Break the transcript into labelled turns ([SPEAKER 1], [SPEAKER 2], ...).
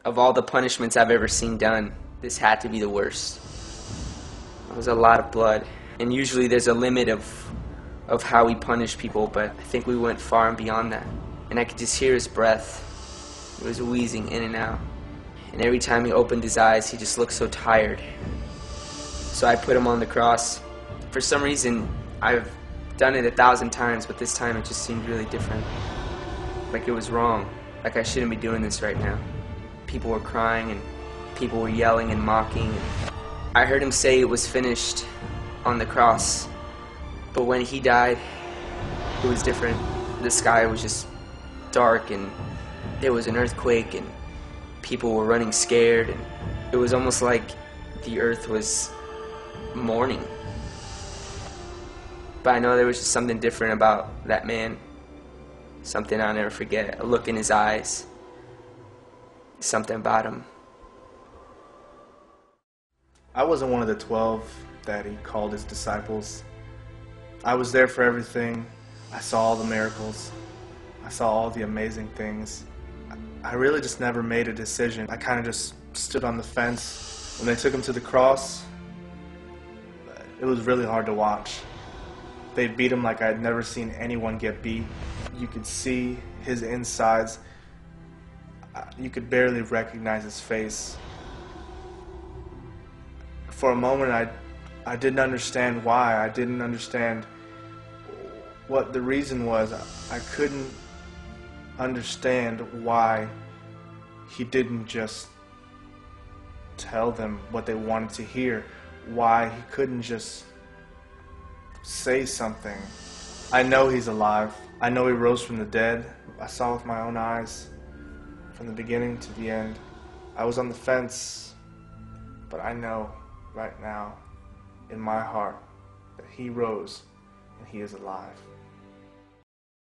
[SPEAKER 1] Of all the punishments I've ever seen done, this had to be the worst. It was a lot of blood. And usually there's a limit of how we punish people, but I think we went far and beyond that. And I could just hear his breath. It was wheezing in and out. And every time he opened his eyes, he just looked so tired. So I put him on the cross. For some reason, I've done it 1,000 times, but this time it just seemed really different. Like it was wrong. Like I shouldn't be doing this right now. People were crying and people were yelling and mocking. I heard him say it was finished on the cross. But when he died, it was different. The sky was just dark and there was an earthquake and people were running scared, and it was almost like the earth was mourning. But I know there was just something different about that man. Something I'll never forget. A look in his eyes. Something about him.
[SPEAKER 2] I wasn't one of the 12 that he called his disciples. I was there for everything. I saw all the miracles. I saw all the amazing things. I really just never made a decision. I kind of just stood on the fence. When they took him to the cross, it was really hard to watch. They beat him like I had never seen anyone get beat. You could see his insides. You could barely recognize his face. For a moment, I didn't understand why. I didn't understand what the reason was. I couldn't understand why he didn't just tell them what they wanted to hear. Why he couldn't just say something. I know he's alive. I know he rose from the dead. I saw with my own eyes from the beginning to the end. I was on the fence, but I know right now in my heart that he rose and he is alive.